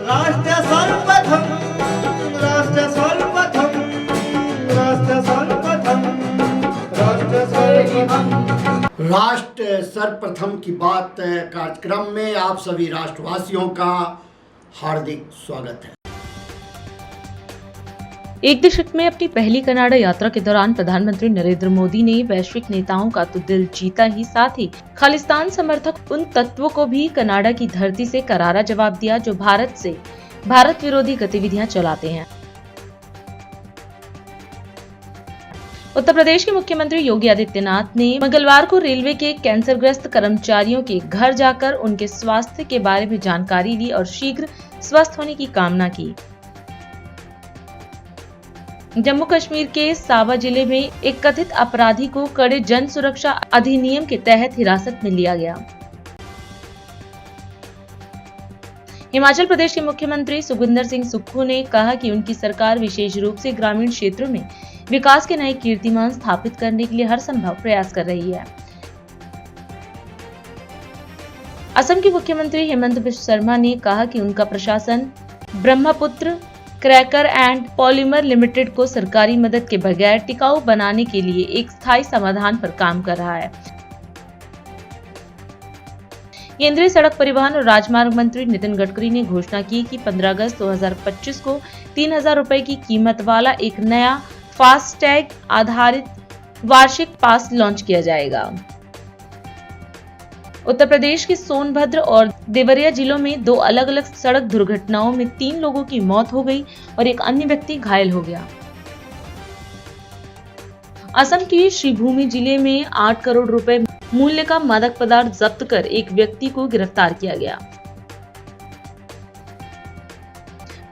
राष्ट्र सर्वप्रथम, राष्ट्र सर्वप्रथम, राष्ट्र सर्वप्रथम, राष्ट्र सर्वप्रथम। राष्ट्र सर्वप्रथम की बात कार्यक्रम में आप सभी राष्ट्रवासियों का हार्दिक स्वागत है। एक दशक में अपनी पहली कनाडा यात्रा के दौरान प्रधानमंत्री नरेंद्र मोदी ने वैश्विक नेताओं का तो दिल जीता ही साथ ही खालिस्तान समर्थक उन तत्वों को भी कनाडा की धरती से करारा जवाब दिया जो भारत विरोधी गतिविधियां चलाते हैं। उत्तर प्रदेश के मुख्यमंत्री योगी आदित्यनाथ ने मंगलवार को रेलवे के कैंसरग्रस्त कर्मचारियों के घर जाकर उनके स्वास्थ्य के बारे में जानकारी ली और शीघ्र स्वस्थ होने की कामना की। जम्मू कश्मीर के सावा जिले में एक कथित अपराधी को कड़े जन सुरक्षा अधिनियम के तहत हिरासत में लिया गया। हिमाचल प्रदेश के मुख्यमंत्री सुखविंदर सिंह सुक्खू ने कहा कि उनकी सरकार विशेष रूप से ग्रामीण क्षेत्रों में विकास के नए कीर्तिमान स्थापित करने के लिए हर संभव प्रयास कर रही है। असम के मुख्यमंत्री हेमंत बिश्व शर्मा ने कहा कि उनका प्रशासन Brahmaputra cracker and polymer limited को सरकारी मदद के बगैर टिकाऊ बनाने के लिए एक स्थायी समाधान पर काम कर रहा है। केंद्रीय सड़क परिवहन और राजमार्ग मंत्री नितिन गडकरी ने घोषणा की कि 15 अगस्त 2025 को 3,000 रुपए की कीमत वाला एक नया फास्टैग आधारित वार्षिक पास लॉन्च किया जाएगा। उत्तर प्रदेश के सोनभद्र और देवरिया जिलों में 2 अलग अलग सड़क दुर्घटनाओं में 3 लोगों की मौत हो गई और एक अन्य व्यक्ति घायल हो गया। असम के श्रीभूमि जिले में 8 करोड़ रुपए मूल्य का मादक पदार्थ जब्त कर एक व्यक्ति को गिरफ्तार किया गया।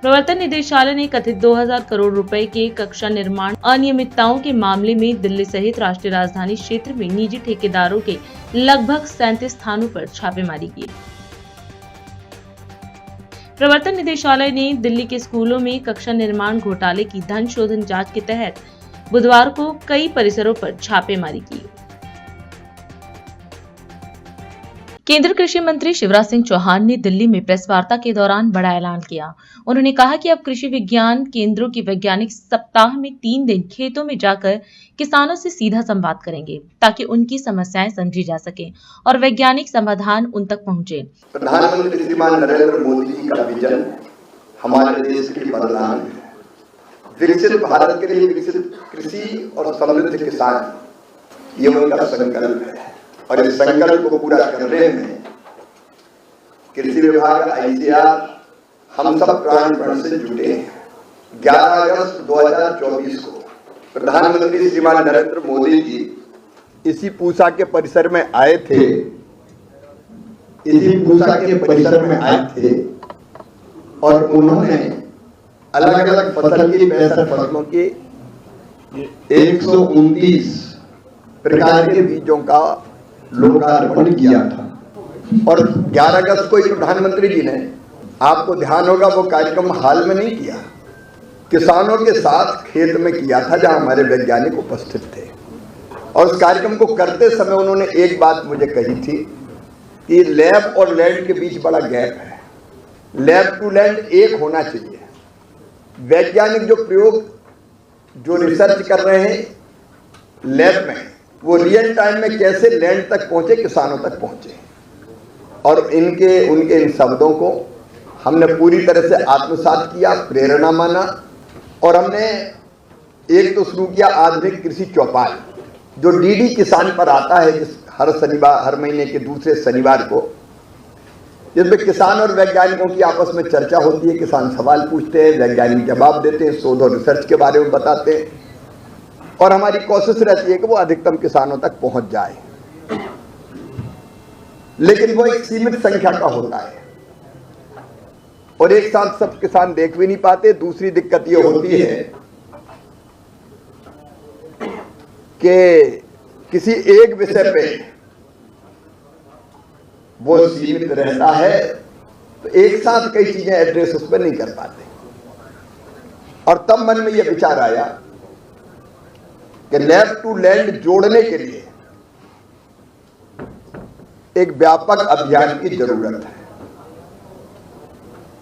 प्रवर्तन निदेशालय ने कथित 2,000 करोड़ रुपए के कक्षा निर्माण अनियमितताओं के मामले में दिल्ली सहित राष्ट्रीय राजधानी क्षेत्र में निजी ठेकेदारों के लगभग 37 स्थानों पर छापेमारी की। प्रवर्तन निदेशालय ने दिल्ली के स्कूलों में कक्षा निर्माण घोटाले की धन शोधन जांच के तहत बुधवार को कई परिसरों पर छापेमारी की। केंद्रीय कृषि मंत्री शिवराज सिंह चौहान ने दिल्ली में प्रेस वार्ता के दौरान बड़ा ऐलान किया। उन्होंने कहा कि अब कृषि विज्ञान केंद्रों की वैज्ञानिक सप्ताह में 3 दिन खेतों में जाकर किसानों से सीधा संवाद करेंगे ताकि उनकी समस्याएं समझी जा सके और वैज्ञानिक समाधान उन तक पहुंचे। प्रधानमंत्री श्रीमान नरेंद्र मोदी जी का विजन हमारे देश की बदलाव है। विकसित भारत के लिए विकसित कृषि और समृद्ध किसान, ये उनका संकल्प है और इस संकल्प को पूरा करने में कृषि विभाग ICAR हम सब प्राणपण से जुटे हैं। 11 अगस्त 2024 को प्रधानमंत्री श्रीमान नरेंद्र मोदी जी इसी पूसा के परिसर में आए थे, और उन्होंने अलग अलग फसल की 65 फसलों की 129 प्रकार के बीजों का लोकार्पण किया था। और 11 अगस्त को प्रधानमंत्री जी ने, आपको ध्यान होगा, वो कार्यक्रम हाल में नहीं किया, किसानों के साथ खेत में किया था जहां हमारे वैज्ञानिक उपस्थित थे। और उस कार्यक्रम को करते समय उन्होंने एक बात मुझे कही थी कि लैब और लैंड के बीच बड़ा गैप है, लैब टू लैंड एक होना चाहिए। वैज्ञानिक जो प्रयोग, जो रिसर्च कर रहे हैं लैब में, वो रियल टाइम में कैसे लैंड तक पहुंचे, किसानों तक पहुंचे। और उनके इन शब्दों को हमने पूरी तरह से आत्मसात किया, प्रेरणा माना, और हमने एक तो शुरू किया आधुनिक कृषि चौपाल, जो DD किसान पर आता है जिस हर महीने के दूसरे शनिवार को, जिसमें किसान और वैज्ञानिकों की आपस में चर्चा होती है। किसान सवाल पूछते हैं, वैज्ञानिक जवाब देते हैं, शोध और रिसर्च के बारे में बताते हैं, और हमारी कोशिश रहती है कि वो अधिकतम किसानों तक पहुंच जाए। लेकिन वो एक सीमित संख्या का होता है और एक साथ सब किसान देख भी नहीं पाते। दूसरी दिक्कत ये होती है कि किसी एक विषय पे वो सीमित रहता है, तो एक साथ कई चीजें एड्रेस उस पर नहीं कर पाते। और तब मन में यह विचार आया कि लैब टू लैंड जोड़ने के लिए एक व्यापक अभियान की जरूरत है।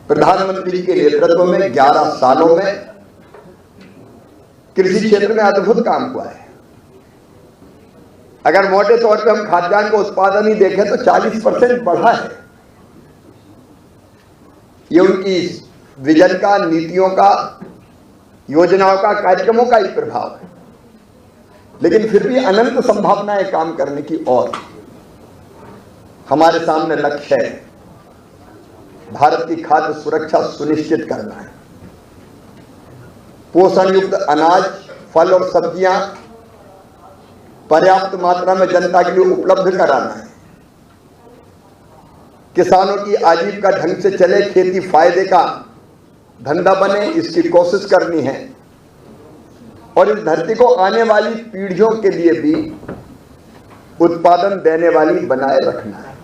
प्रधानमंत्री के नेतृत्व में 11 सालों में कृषि क्षेत्र में अद्भुत काम हुआ है। अगर मोटे तौर पे हम खाद्यान्न का उत्पादन ही देखें तो 40% बढ़ा है। ये उनकी विजन का, नीतियों का, योजनाओं का, कार्यक्रमों का ही प्रभाव है। लेकिन फिर भी अनंत संभावनाएं काम करने की और हमारे सामने लक्ष्य है। भारत की खाद्य सुरक्षा सुनिश्चित करना है। पोषण युक्त अनाज, फल और सब्जियां पर्याप्त मात्रा में जनता के लिए उपलब्ध कराना है। किसानों की आजीविका ढंग से चले, खेती फायदे का धंधा बने, इसकी कोशिश करनी है। और इस धरती को आने वाली पीढ़ियों के लिए भी उत्पादन देने वाली बनाए रखना है।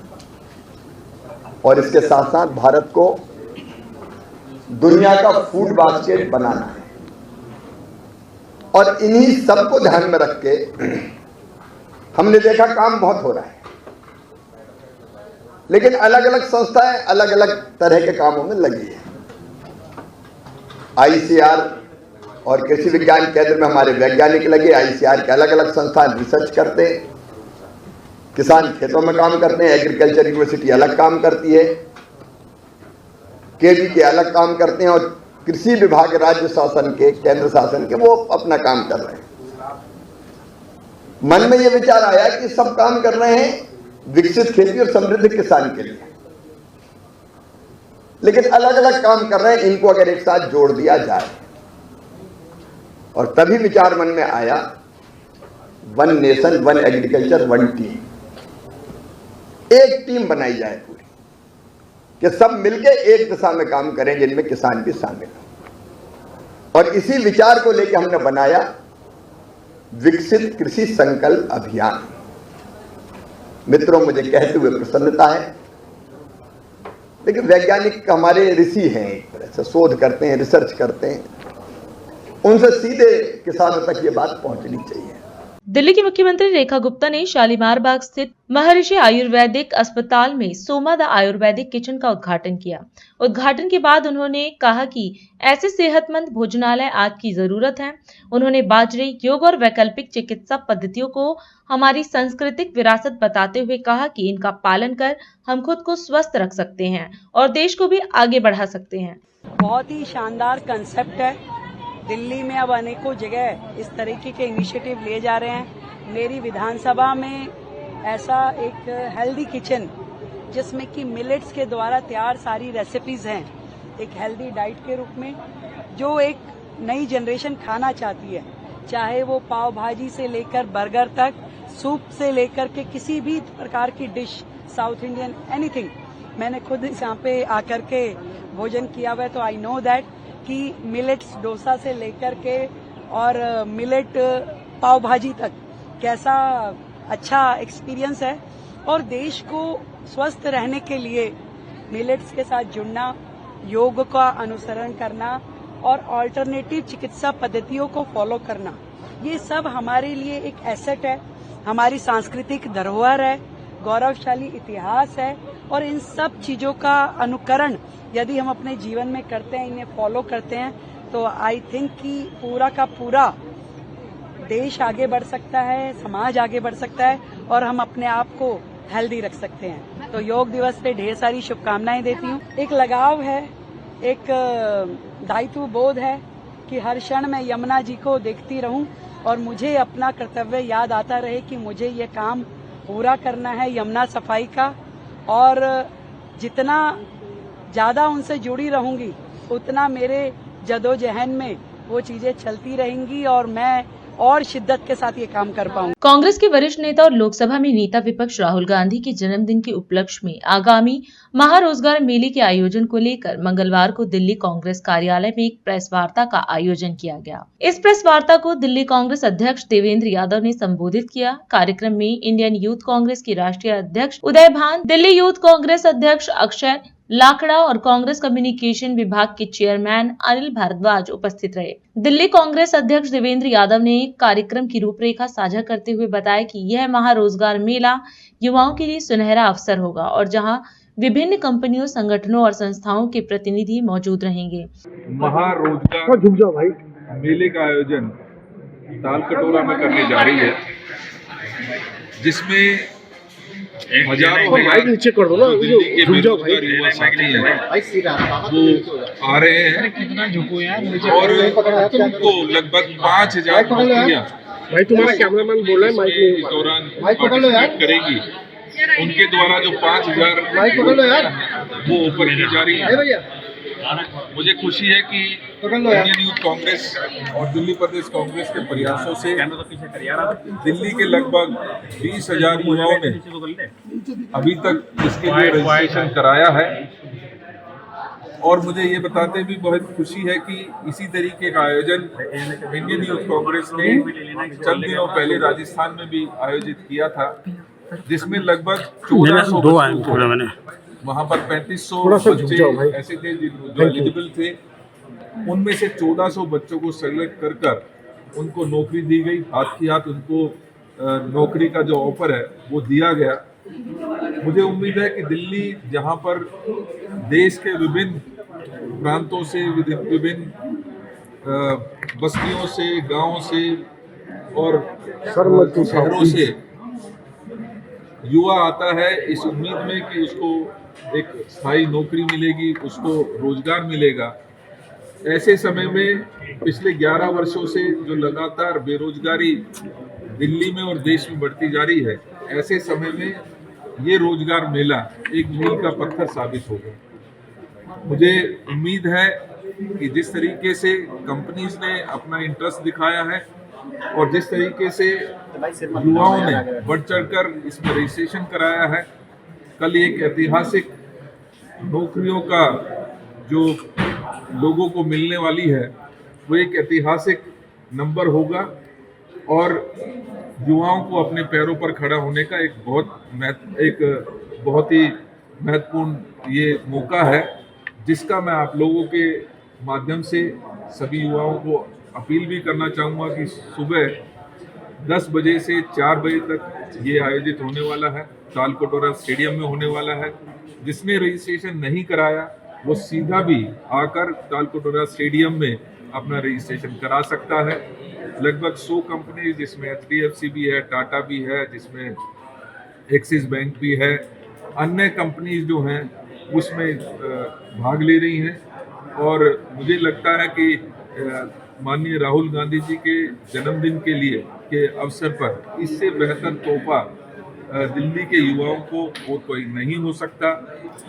और इसके साथ साथ भारत को दुनिया का फूड बास्केट बनाना है। और इन्हीं सबको ध्यान में रख के हमने देखा काम बहुत हो रहा है, लेकिन अलग अलग संस्थाएं अलग अलग तरह के कामों में लगी है। ICR और कृषि विज्ञान केंद्र में हमारे वैज्ञानिक लगे। ICR के अलग अलग संस्थान रिसर्च करते हैं, किसान खेतों में काम करते हैं, एग्रीकल्चर यूनिवर्सिटी अलग काम करती है, KV के अलग काम करते हैं, और कृषि विभाग राज्य शासन के, केंद्र शासन के, वो अपना काम कर रहे हैं। मन में ये विचार आया कि सब काम कर रहे हैं विकसित खेती और समृद्ध किसान के लिए, लेकिन अलग अलग काम कर रहे हैं, इनको अगर एक साथ जोड़ दिया जाए। और तभी विचार मन में आया, one nation one agriculture one team, एक टीम बनाई जाए पूरी, कि सब मिलके एक दिशा में काम करें, जिनमें किसान भी शामिल हो। और इसी विचार को लेकर हमने बनाया विकसित कृषि संकल्प अभियान। मित्रों, मुझे कहते हुए प्रसन्नता है, लेकिन वैज्ञानिक हमारे ऋषि हैं, एक तरह से शोध करते हैं, रिसर्च करते हैं, उनसे सीधे किसानों तक ये बात पहुंचनी चाहिए। दिल्ली की मुख्यमंत्री रेखा गुप्ता ने शालीमार बाग स्थित महर्षि आयुर्वैदिक अस्पताल में सोमा द आयुर्वैदिक किचन का उद्घाटन किया। उद्घाटन के बाद उन्होंने कहा कि ऐसे सेहतमंद भोजनालय आज की जरूरत है। उन्होंने बाजरे, योग और वैकल्पिक चिकित्सा पद्धतियों को हमारी सांस्कृतिक विरासत बताते हुए कहा कि इनका पालन कर हम खुद को स्वस्थ रख सकते हैं और देश को भी आगे बढ़ा सकते हैं। बहुत ही शानदार कंसेप्ट है। दिल्ली में अब अनेकों जगह इस तरीके के इनिशिएटिव लिए जा रहे हैं। मेरी विधानसभा में ऐसा एक हेल्दी किचन, जिसमें कि मिलेट्स के द्वारा तैयार सारी रेसिपीज हैं, एक हेल्दी डाइट के रूप में, जो एक नई जनरेशन खाना चाहती है, चाहे वो पाव भाजी से लेकर बर्गर तक, सूप से लेकर के किसी भी प्रकार की डिश, साउथ इंडियन, एनीथिंग। मैंने खुद यहाँ पे आकर के भोजन किया हुआ है, तो आई नो दैट कि मिलेट्स डोसा से लेकर के और मिलेट पाव भाजी तक कैसा अच्छा एक्सपीरियंस है। और देश को स्वस्थ रहने के लिए मिलेट्स के साथ जुड़ना, योग का अनुसरण करना और अल्टरनेटिव चिकित्सा पद्धतियों को फॉलो करना, ये सब हमारे लिए एक एसेट है, हमारी सांस्कृतिक धरोहर है, गौरवशाली इतिहास है। और इन सब चीजों का अनुकरण यदि हम अपने जीवन में करते हैं, इन्हें फॉलो करते हैं, तो आई थिंक कि पूरा का पूरा देश आगे बढ़ सकता है, समाज आगे बढ़ सकता है और हम अपने आप को हेल्दी रख सकते हैं। तो योग दिवस पे ढेर सारी शुभकामनाएं देती हूँ। एक लगाव है, एक दायित्व बोध है कि हर क्षण मैं यमुना जी को देखती रहूं और मुझे अपना कर्तव्य याद आता रहे कि मुझे ये काम पूरा करना है, यमुना सफाई का। और जितना ज्यादा उनसे जुड़ी रहूंगी, उतना मेरे जदोजहद में वो चीजें चलती रहेंगी और मैं और शिद्दत के साथ ये काम कर पाऊंगी। कांग्रेस के वरिष्ठ नेता और लोकसभा में नेता विपक्ष राहुल गांधी के जन्मदिन के उपलक्ष्य में आगामी महारोजगार मेले के आयोजन को लेकर मंगलवार को दिल्ली कांग्रेस कार्यालय में एक प्रेस वार्ता का आयोजन किया गया। इस प्रेस वार्ता को दिल्ली कांग्रेस अध्यक्ष देवेंद्र यादव ने संबोधित किया। कार्यक्रम में इंडियन यूथ कांग्रेस की राष्ट्रीय अध्यक्ष उदय भान, दिल्ली यूथ कांग्रेस अध्यक्ष अक्षय लाखड़ा और कांग्रेस कम्युनिकेशन विभाग के चेयरमैन अनिल भारद्वाज उपस्थित रहे। दिल्ली कांग्रेस अध्यक्ष देवेंद्र यादव ने कार्यक्रम की रूपरेखा साझा करते हुए बताया कि यह महारोजगार मेला युवाओं के लिए सुनहरा अवसर होगा और जहां विभिन्न कंपनियों, संगठनों और संस्थाओं के प्रतिनिधि मौजूद रहेंगे। महारोजगार मेले का आयोजन तालकटोरा में करने जा रही है, जिसमें हजारों दिल्ली के बेरोजगार युवा साथी हैं वो आ रहे हैं और उनको लगभग 5,000 नौकरियां इस दौरान पार्टिसिपेट करेगी। उनके द्वारा जो 5,000 वो ऊपर की जा रही है। मुझे खुशी है कि इंडियन यूथ कांग्रेस और दिल्ली प्रदेश कांग्रेस के प्रयासों से दिल्ली के लगभग 20,000 युवाओं ने अभी तक इसके लिए रजिस्ट्रेशन कराया है। और मुझे ये बताते भी बहुत खुशी है कि इसी तरीके का आयोजन इंडियन यूथ कांग्रेस ने चंद दिनों पहले राजस्थान में भी आयोजित किया था, जिसमें लगभग 1400 वहाँ पर 3500 बच्चे ऐसे थे जो एलिजिबल थे। उनमें से 1400 बच्चों को सेलेक्ट कर उनको नौकरी दी गई। हाथ की हाथ उनको नौकरी का जो ऑफर है वो दिया गया। मुझे उम्मीद है कि दिल्ली, जहाँ पर देश के विभिन्न प्रांतों से, विभिन्न बस्तियों से, गांवों से और शहरों से युवा आता है इस उम्मीद में कि उसको एक स्थायी नौकरी मिलेगी, उसको रोजगार मिलेगा। ऐसे समय में पिछले 11 वर्षों से जो लगातार बेरोजगारी दिल्ली में और देश में बढ़ती जा रही है, ऐसे समय में ये रोजगार मेला एक मील का पत्थर साबित होगा। मुझे उम्मीद है कि जिस तरीके से कंपनीज ने अपना इंटरेस्ट दिखाया है और जिस तरीके से युवाओं ने बढ़ चढ़कर इसमें रजिस्ट्रेशन कराया है, कल एक ऐतिहासिक नौकरियों का जो लोगों को मिलने वाली है वो एक ऐतिहासिक नंबर होगा और युवाओं को अपने पैरों पर खड़ा होने का एक बहुत ही महत्वपूर्ण ये मौका है, जिसका मैं आप लोगों के माध्यम से सभी युवाओं को अपील भी करना चाहूँगा कि सुबह 10 बजे से 4 बजे तक ये आयोजित होने वाला है, तालकटोरा स्टेडियम में होने वाला है। जिसने रजिस्ट्रेशन नहीं कराया वो सीधा भी आकर तालकटोरा स्टेडियम में अपना रजिस्ट्रेशन करा सकता है। लगभग 100 कंपनी, जिसमें HDFC भी है, टाटा भी है, जिसमें एक्सिस बैंक भी है, अन्य कंपनीज जो हैं उसमें भाग ले रही हैं। और मुझे लगता है कि माननीय राहुल गांधी जी के जन्मदिन के अवसर पर इससे बेहतर तोहफा दिल्ली के युवाओं को और कोई नहीं हो सकता।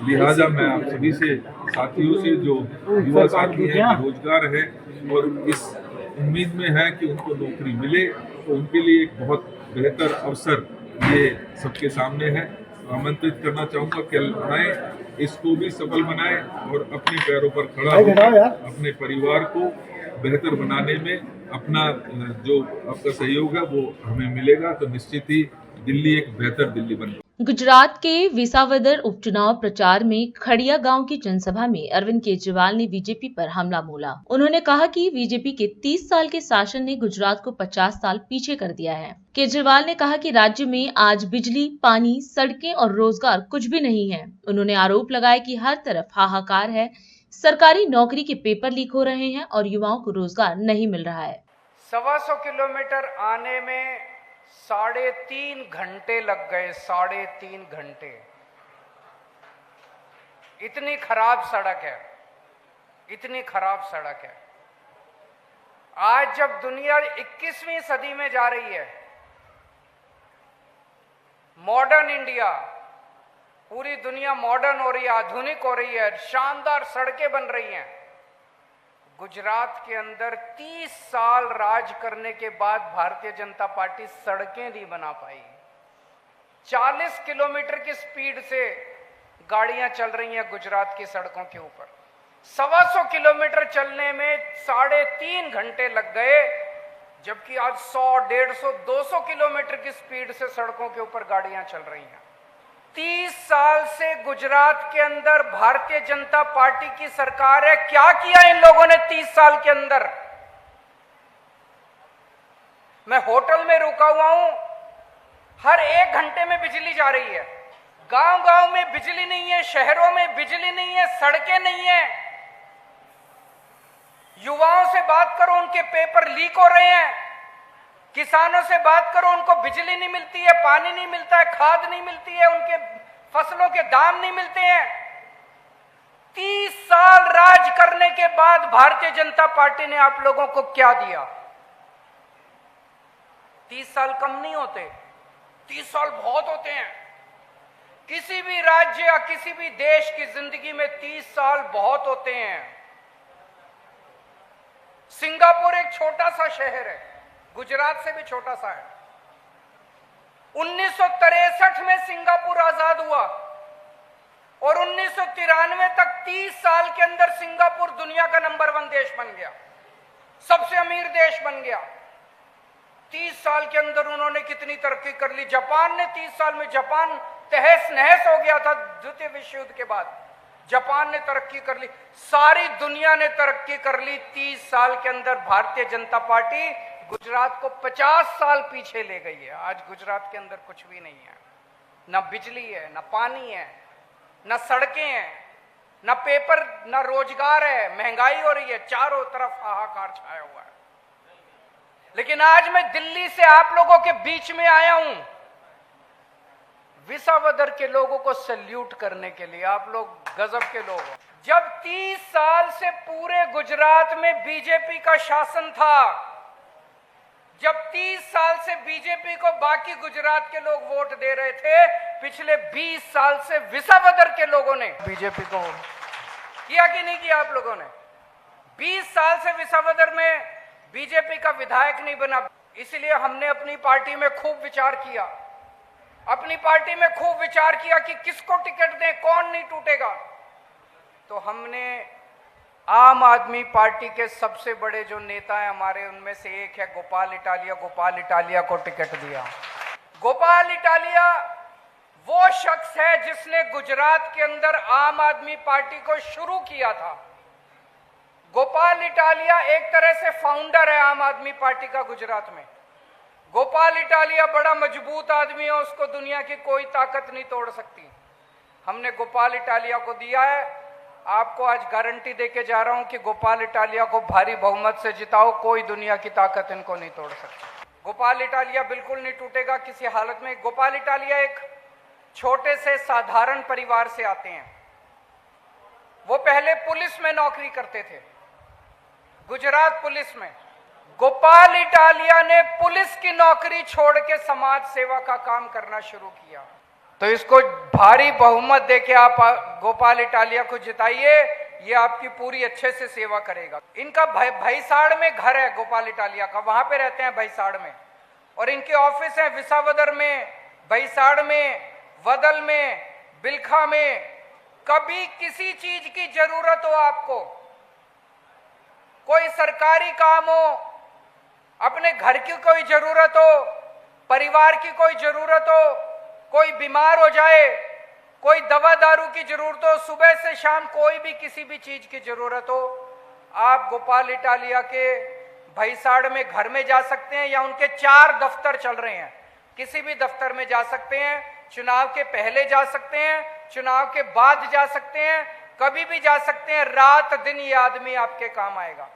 लिहाजा मैं आप सभी से, साथियों से, जो युवा साथी हैं, रोजगार है और इस उम्मीद में है कि उनको नौकरी मिले, तो उनके लिए एक बहुत बेहतर अवसर ये सबके सामने है। आमंत्रित करना चाहूँगा कि आए, इसको भी सफल बनाएं और अपने पैरों पर खड़ा होकर अपने परिवार को बेहतर बनाने में अपना जो आपका सहयोग है वो हमें मिलेगा, तो निश्चित ही दिल्ली एक बेहतर दिल्ली बनेगी। गुजरात के विसावदर उपचुनाव प्रचार में खड़िया गांव की जनसभा में अरविंद केजरीवाल ने बीजेपी पर हमला बोला। उन्होंने कहा कि बीजेपी के 30 साल के शासन ने गुजरात को 50 साल पीछे कर दिया है। केजरीवाल ने कहा कि राज्य में आज बिजली, पानी, सड़कें और रोजगार कुछ भी नहीं है। उन्होंने आरोप लगाया कि हर तरफ हाहाकार है, सरकारी नौकरी के पेपर लीक हो रहे हैं और युवाओं को रोजगार नहीं मिल रहा है। 125 किलोमीटर आने में 3.5 घंटे लग गए, 3.5 घंटे। इतनी खराब सड़क है, इतनी खराब सड़क है। आज जब दुनिया 21वीं सदी में जा रही है, मॉडर्न इंडिया, पूरी दुनिया मॉडर्न हो रही है, आधुनिक हो रही है, शानदार सड़कें बन रही हैं। गुजरात के अंदर 30 साल राज करने के बाद भारतीय जनता पार्टी सड़कें नहीं बना पाई। 40 किलोमीटर की स्पीड से गाड़ियां चल रही हैं गुजरात की सड़कों के ऊपर। 125 किलोमीटर चलने में 3.5 घंटे लग गए, जबकि आज 100, 150, 200 किलोमीटर की स्पीड से सड़कों के ऊपर गाड़ियां चल रही हैं। 30 साल से गुजरात के अंदर भारतीय जनता पार्टी की सरकार है। क्या किया इन लोगों ने 30 साल के अंदर? मैं होटल में रुका हुआ हूं, हर 1 घंटे में बिजली जा रही है। गांव-गांव में बिजली नहीं है, शहरों में बिजली नहीं है, सड़कें नहीं है। युवाओं से बात करो, उनके पेपर लीक हो रहे हैं। किसानों से बात करो, उनको बिजली नहीं मिलती है, पानी नहीं मिलता है, खाद नहीं मिलती है, उनके फसलों के दाम नहीं मिलते हैं। 30 साल राज करने के बाद भारतीय जनता पार्टी ने आप लोगों को क्या दिया? 30 साल कम नहीं होते, 30 साल बहुत होते हैं। किसी भी राज्य या किसी भी देश की जिंदगी में 30 साल बहुत होते हैं। सिंगापुर एक छोटा सा शहर है, गुजरात से भी छोटा सा है। 1963 में सिंगापुर आजाद हुआ और 1993 तक 30 साल के अंदर सिंगापुर दुनिया का नंबर 1 देश बन गया, सबसे अमीर देश बन गया। 30 साल के अंदर उन्होंने कितनी तरक्की कर ली। जापान ने 30 साल में, जापान तहस नहस हो गया था द्वितीय विश्व युद्ध के बाद, जापान ने तरक्की कर ली। सारी दुनिया ने तरक्की कर ली 30 साल के अंदर। भारतीय जनता पार्टी गुजरात को 50 साल पीछे ले गई है। आज गुजरात के अंदर कुछ भी नहीं है, ना बिजली है, ना पानी है, ना सड़कें हैं, ना पेपर, ना रोजगार है। महंगाई हो रही है, चारों तरफ हाहाकार छाया हुआ है। लेकिन आज मैं दिल्ली से आप लोगों के बीच में आया हूं विसावदर के लोगों को सैल्यूट करने के लिए। आप लोग गजब के लोग हो। जब 30 साल से पूरे गुजरात में बीजेपी का शासन था, जब 30 साल से बीजेपी को बाकी गुजरात के लोग वोट दे रहे थे, पिछले 20 साल से विसावदर के लोगों ने बीजेपी को किया कि नहीं किया? आप लोगों ने 20 साल से विसावदर में बीजेपी का विधायक नहीं बना। इसलिए हमने अपनी पार्टी में खूब विचार किया, अपनी पार्टी में खूब विचार किया कि किसको टिकट दें, कौन नहीं टूटेगा। तो हमने आम आदमी पार्टी के सबसे बड़े जो नेता हैं हमारे, उनमें से एक है गोपाल इटालिया। गोपाल इटालिया को टिकट दिया। गोपाल इटालिया वो शख्स है जिसने गुजरात के अंदर आम आदमी पार्टी को शुरू किया था। गोपाल इटालिया एक तरह से फाउंडर है आम आदमी पार्टी का गुजरात में। गोपाल इटालिया बड़ा मजबूत आदमी है, उसको दुनिया की कोई ताकत नहीं तोड़ सकती। हमने गोपाल इटालिया को दिया है। आपको आज गारंटी देके जा रहा हूं कि गोपाल इटालिया को भारी बहुमत से जिताओ, कोई दुनिया की ताकत इनको नहीं तोड़ सकती। गोपाल इटालिया बिल्कुल नहीं टूटेगा किसी हालत में। गोपाल इटालिया एक छोटे से साधारण परिवार से आते हैं। वो पहले पुलिस में नौकरी करते थे, गुजरात पुलिस में। गोपाल इटालिया ने पुलिस की नौकरी छोड़ के समाज सेवा का काम करना शुरू किया। तो इसको भारी बहुमत देके आप गोपाल इटालिया को जिताइए, ये आपकी पूरी अच्छे से सेवा करेगा। इनका भैसाड़ में घर है गोपाल इटालिया का, वहां पे रहते हैं भैसाड़ में। और इनके ऑफिस है विसावदर में, भैसाड़ में, वदल में, बिलखा में। कभी किसी चीज की जरूरत हो आपको, कोई सरकारी काम हो, अपने घर की कोई जरूरत हो, परिवार की कोई जरूरत हो, कोई बीमार हो जाए, कोई दवा दारू की जरूरत हो, सुबह से शाम कोई भी किसी भी चीज की जरूरत हो, आप गोपाल इटालिया के भैसाड़ में घर में जा सकते हैं, या उनके 4 दफ्तर चल रहे हैं, किसी भी दफ्तर में जा सकते हैं। चुनाव के पहले जा सकते हैं, चुनाव के बाद जा सकते हैं, कभी भी जा सकते हैं। रात दिन ये आदमी आपके काम आएगा।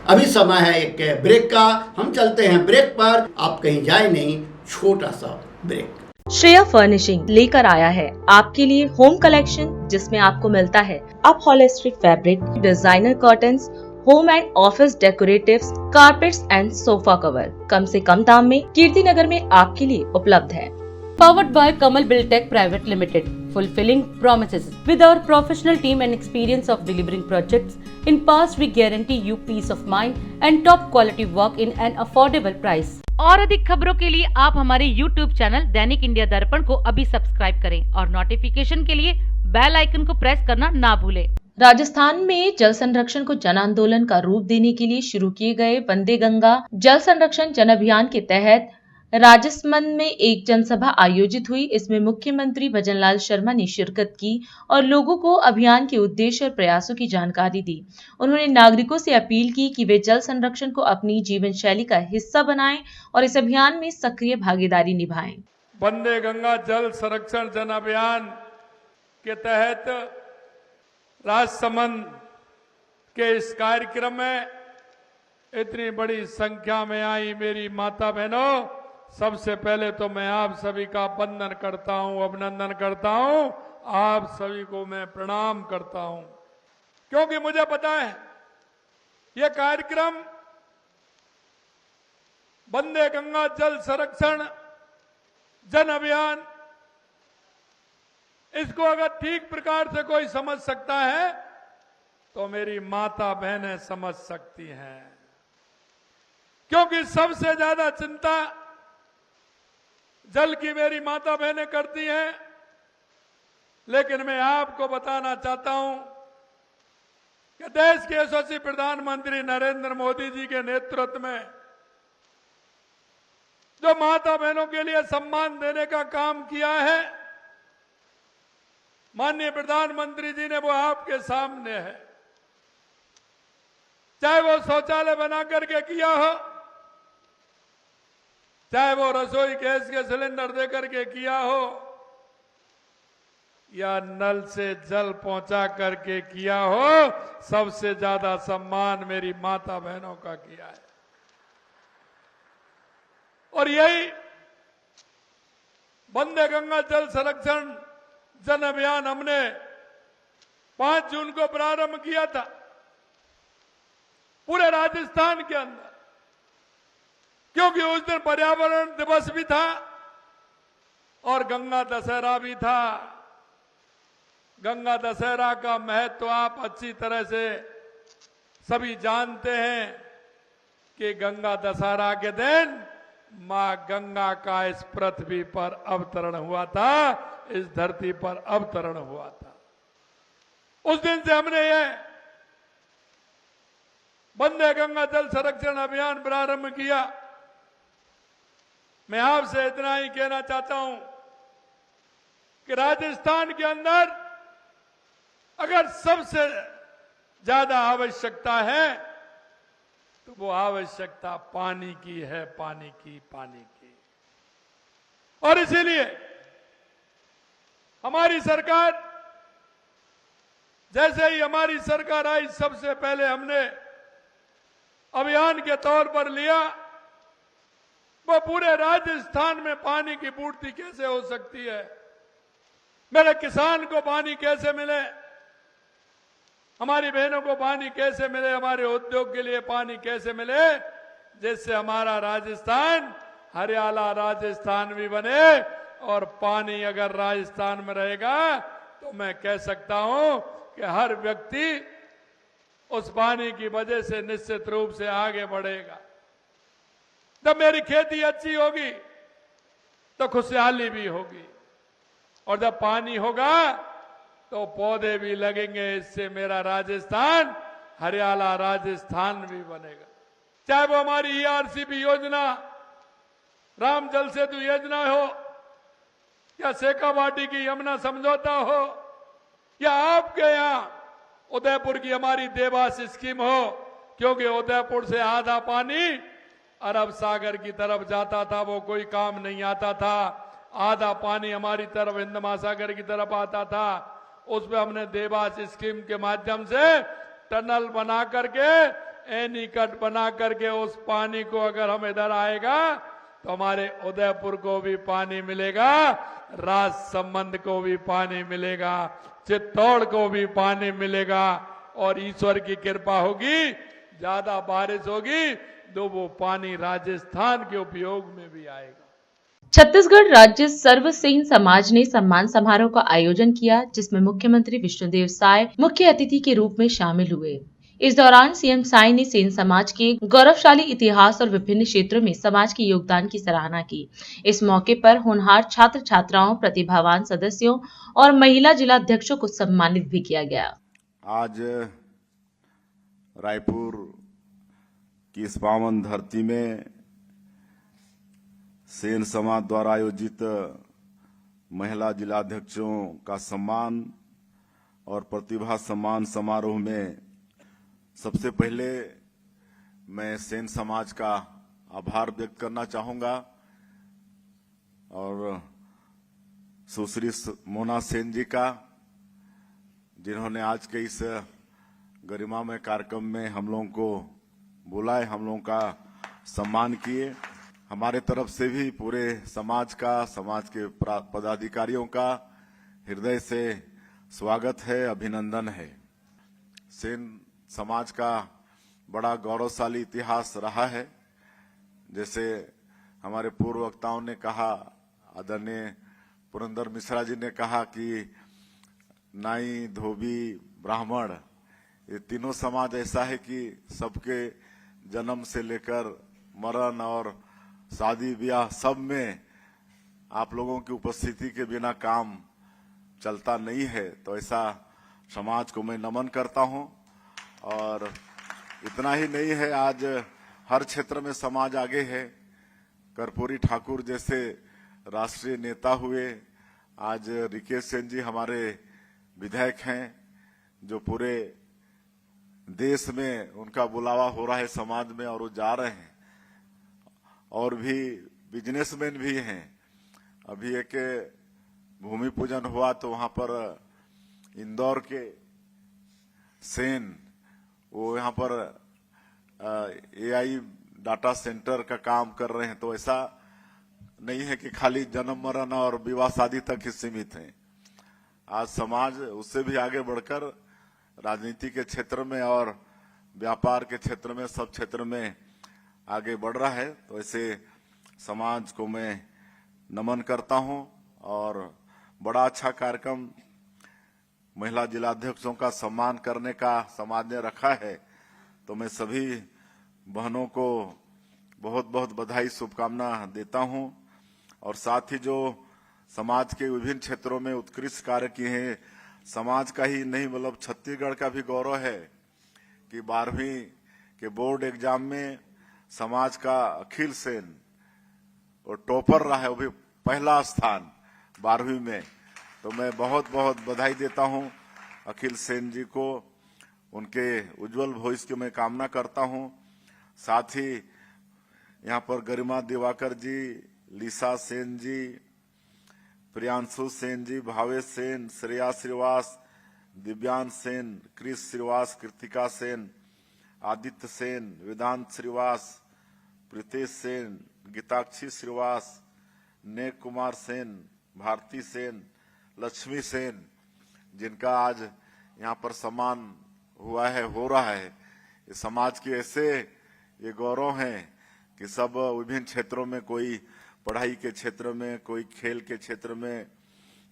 अभी समय है एक ब्रेक का, हम चलते हैं ब्रेक पर। आप कहीं जाए नहीं, छोटा सा ब्रेक। श्रेया फर्निशिंग लेकर आया है आपके लिए होम कलेक्शन, जिसमें आपको मिलता है upholstery fabric, designer curtains, home and office decoratives, carpets and sofa cover कम से कम दाम में कीर्ति नगर में आपके लिए उपलब्ध है। Powered by Kamal Buildtech Private Limited, fulfilling promises. With our professional team and experience of delivering projects in past, we guarantee you peace of mind and top quality work in an affordable price. और अधिक खबरों के लिए आप हमारे YouTube channel दैनिक India दर्पण को अभी सब्सक्राइब करें और नोटिफिकेशन के लिए बेल आइकन को प्रेस करना ना भूलें। राजस्थान में जल संरक्षण को जन आंदोलन का रूप देने के लिए शुरू किए गए वंदे गंगा जल संरक्षण जन अभियान के तहत राजसमंद में एक जनसभा आयोजित हुई। इसमें मुख्यमंत्री भजनलाल शर्मा ने शिरकत की और लोगों को अभियान के उद्देश्य और प्रयासों की जानकारी दी। उन्होंने नागरिकों से अपील की कि वे जल संरक्षण को अपनी जीवन शैली का हिस्सा बनाएं और इस अभियान में सक्रिय भागीदारी निभाएं। वंदे गंगा जल संरक्षण जन अभियान के तहत राजसमंद के इस कार्यक्रम में इतनी बड़ी संख्या में आई मेरी माता बहनों, सबसे पहले तो मैं आप सभी का वंदन करता हूं, अभिनंदन करता हूं, आप सभी को मैं प्रणाम करता हूं, क्योंकि मुझे पता है यह कार्यक्रम वंदे गंगा जल संरक्षण जन अभियान, इसको अगर ठीक प्रकार से कोई समझ सकता है तो मेरी माता बहनें समझ सकती हैं, क्योंकि सबसे ज्यादा चिंता जल की मेरी माता बहनें करती हैं। लेकिन मैं आपको बताना चाहता हूं कि देश के यशस्वी प्रधानमंत्री नरेंद्र मोदी जी के नेतृत्व में जो माता बहनों के लिए सम्मान देने का काम किया है, माननीय प्रधानमंत्री जी ने, वो आपके सामने है। चाहे वो शौचालय बना करके किया हो, चाहे वो रसोई गैस के सिलेंडर देकर के किया हो, या नल से जल पहुंचा करके किया हो, सबसे ज्यादा सम्मान मेरी माता बहनों का किया है। और यही वंदे गंगा जल संरक्षण जन अभियान हमने 5 जून को प्रारंभ किया था पूरे राजस्थान के अंदर, क्योंकि उस दिन पर्यावरण दिवस भी था और गंगा दशहरा भी था। गंगा दशहरा का महत्व आप अच्छी तरह से सभी जानते हैं कि गंगा दशहरा के दिन मां गंगा का इस पृथ्वी पर अवतरण हुआ था, इस धरती पर अवतरण हुआ था। उस दिन से हमने ये वंदे गंगा जल संरक्षण अभियान प्रारंभ किया। मैं आपसे इतना ही कहना चाहता हूं कि राजस्थान के अंदर अगर सबसे ज्यादा आवश्यकता है तो वो आवश्यकता पानी की है, पानी की। और इसीलिए हमारी सरकार, जैसे ही हमारी सरकार आई, सबसे पहले हमने अभियान के तौर पर लिया वो पूरे राजस्थान में पानी की पूर्ति कैसे हो सकती है, मेरे किसान को पानी कैसे मिले, हमारी बहनों को पानी कैसे मिले, हमारे उद्योग के लिए पानी कैसे मिले, जिससे हमारा राजस्थान हरियाला राजस्थान भी बने। और पानी अगर राजस्थान में रहेगा तो मैं कह सकता हूं कि हर व्यक्ति उस पानी की वजह से निश्चित रूप से आगे बढ़ेगा। जब मेरी खेती अच्छी होगी तो खुशहाली भी होगी, और जब पानी होगा तो पौधे भी लगेंगे, इससे मेरा राजस्थान हरियाला राजस्थान भी बनेगा। चाहे वो हमारी ERCP योजना, राम जल सेतु योजना हो, या शेखावाटी की यमुना समझौता हो, या आपके यहां उदयपुर की हमारी देवास स्कीम हो, क्योंकि उदयपुर से आधा पानी अरब सागर की तरफ जाता था, वो कोई काम नहीं आता था। आधा पानी हमारी तरफ हिंद महासागर की तरफ आता था। उसमें हमने देवास स्कीम के माध्यम से टनल बना करके, एनीकट बना करके उस पानी को अगर हम इधर आएगा तो हमारे उदयपुर को भी पानी मिलेगा, राजसमंद को भी पानी मिलेगा, चित्तौड़ को भी पानी मिलेगा, और ईश्वर की कृपा होगी, ज्यादा बारिश होगी तो वो पानी राजस्थान के उपयोग में भी आएगा। छत्तीसगढ़ राज्य सर्व सेन समाज ने सम्मान समारोह का आयोजन किया, जिसमें मुख्यमंत्री विष्णुदेव साय मुख्य अतिथि के रूप में शामिल हुए। इस दौरान सीएम साय ने सेन समाज के गौरवशाली इतिहास और विभिन्न क्षेत्रों में समाज के योगदान की सराहना की। इस मौके पर होनहार छात्र छात्राओं, प्रतिभावान सदस्यों और महिला जिला अध्यक्षों को सम्मानित भी किया गया। आज रायपुर की इस पावन धरती में सेन समाज द्वारा आयोजित महिला जिलाध्यक्षों का सम्मान और प्रतिभा सम्मान समारोह में सबसे पहले मैं सेन समाज का आभार व्यक्त करना चाहूंगा। और सुश्री मोना सेन जी का, जिन्होंने आज के इस गरिमामय कार्यक्रम में हम लोगों को बुलाए, हम लोगों का सम्मान किए। हमारे तरफ से भी पूरे समाज का, समाज के पदाधिकारियों का हृदय से स्वागत है, अभिनंदन है। सेन समाज का बड़ा गौरवशाली इतिहास रहा है। जैसे हमारे पूर्व वक्ताओं ने कहा, आदरणीय पुरंदर मिश्रा जी ने कहा कि नाई, धोबी, ब्राह्मण, ये तीनों समाज ऐसा है कि सबके जन्म से लेकर मरण और शादी ब्याह सब में आप लोगों की उपस्थिति के बिना काम चलता नहीं है। तो ऐसा समाज को मैं नमन करता हूं। और इतना ही नहीं है, आज हर क्षेत्र में समाज आगे है। कर्पूरी ठाकुर जैसे राष्ट्रीय नेता हुए, आज रिकेश सेन जी हमारे विधायक हैं, जो पूरे देश में उनका बुलावा हो रहा है समाज में, और वो जा रहे हैं। और भी बिजनेसमैन भी हैं। अभी एक भूमि पूजन हुआ तो वहां पर इंदौर के सेन, वो यहाँ पर AI डाटा सेंटर का काम कर रहे हैं। तो ऐसा नहीं है कि खाली जन्म मरण और विवाह शादी तक ही सीमित है। आज समाज उससे भी आगे बढ़कर राजनीति के क्षेत्र में और व्यापार के क्षेत्र में, सब क्षेत्र में आगे बढ़ रहा है। तो ऐसे समाज को मैं नमन करता हूं। और बड़ा अच्छा कार्यक्रम महिला जिलाध्यक्षों का सम्मान करने का समाज ने रखा है। तो मैं सभी बहनों को बहुत बहुत बधाई, शुभकामना देता हूं। और साथ ही जो समाज के विभिन्न क्षेत्रों में उत्कृष्ट कार्य किए हैं, समाज का ही नहीं मतलब छत्तीसगढ़ का भी गौरव है कि 12वीं के बोर्ड एग्जाम में समाज का अखिल सेन और टॉपर रहा है, वो भी पहला स्थान 12वीं में। तो मैं बहुत बहुत बधाई देता हूं अखिल सेन जी को, उनके उज्जवल भविष्य की मैं कामना करता हूं। साथ ही यहाँ पर गरिमा दिवाकर जी, लीसा सेन जी, प्रियांशु सेन जी, भावेश सेन, श्रेया श्रीवास, दिव्यांश सेन, क्रिस श्रीवास, कृतिका सेन, आदित्य सेन, वेदांत श्रीवास, प्रीतेश सेन, गीताक्षी श्रीवास, नेक कुमार सेन, भारती सेन, लक्ष्मी सेन, जिनका आज यहाँ पर सम्मान हुआ है, हो रहा है। ये समाज के ऐसे ये गौरव हैं कि सब विभिन्न क्षेत्रों में, कोई पढ़ाई के क्षेत्र में, कोई खेल के क्षेत्र में,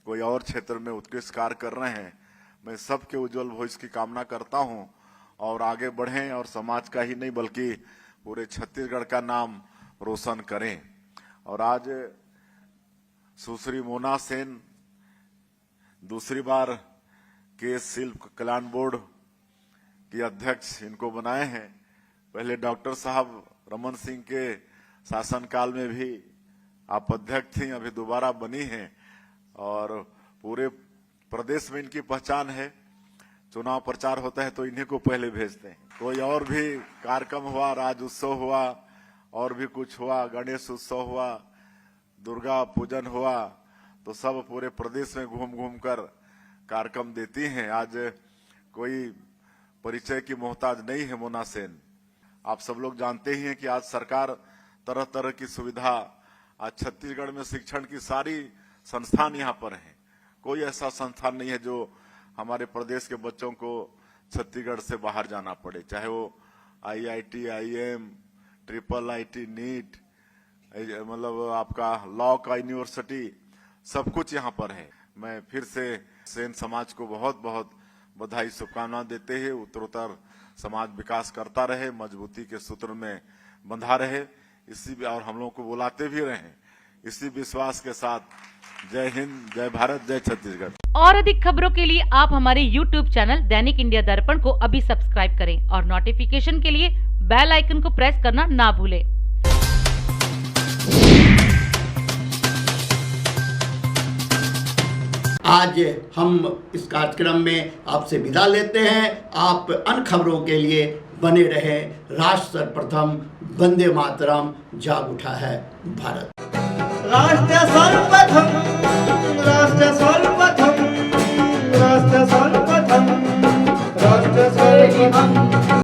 कोई और क्षेत्र में उत्कृष्ट कार्य कर रहे हैं। मैं सबके उज्जवल भविष्य की कामना करता हूं और आगे बढ़ें और समाज का ही नहीं बल्कि पूरे छत्तीसगढ़ का नाम रोशन करें। और आज सुश्री मोना सेन दूसरी बार के शिल्प कल्याण बोर्ड की अध्यक्ष इनको बनाए हैं। पहले डॉक्टर साहब रमन सिंह के शासनकाल में भी आप अध्यक्ष थी, अभी दोबारा बनी हैं और पूरे प्रदेश में इनकी पहचान है। चुनाव प्रचार होता है तो इन्हीं को पहले भेजते हैं। कोई और भी कार्यक्रम हुआ, राज्य उत्सव हुआ, और भी कुछ हुआ, गणेश उत्सव हुआ, दुर्गा पूजन हुआ, तो सब पूरे प्रदेश में घूम घूम कर कार्यक्रम देती हैं। आज कोई परिचय की मोहताज नहीं है मोना सेन। आप सब लोग जानते ही हैं कि आज सरकार तरह तरह की सुविधा, आज छत्तीसगढ़ में शिक्षण की सारी संस्थान यहाँ पर हैं। कोई ऐसा संस्थान नहीं है जो हमारे प्रदेश के बच्चों को छत्तीसगढ़ से बाहर जाना पड़े, चाहे वो IIT, IIM, IIIT, नीट, मतलब आपका लॉ का यूनिवर्सिटी, सब कुछ यहाँ पर है। मैं फिर से सेन समाज को बहुत बहुत बधाई, शुभकामना देते हैं। उत्तरोत्तर समाज विकास करता रहे, मजबूती के सूत्र में बंधा रहे, इसी और हम लोगों को बुलाते भी रहे। इसी विश्वास के साथ जय हिंद, जय भारत, जय छत्तीसगढ़। और अधिक खबरों के लिए आप हमारे YouTube चैनल दैनिक इंडिया दर्पण को अभी सब्सक्राइब करें और नोटिफिकेशन के लिए बेल आइकन को प्रेस करना ना भूलें। आज हम इस कार्यक्रम में आपसे विदा लेते हैं। आप अन्य खबरों के लिए बने रहें। राष्ट्र सर्वप्रथम, वंदे मातरम, जाग उठा है भारत। राष्ट्र सर्वप्रथम राष्ट्र सर्वप्रथम राष्ट्र सर्वप्रथम राष्ट्र सर्वप्रथम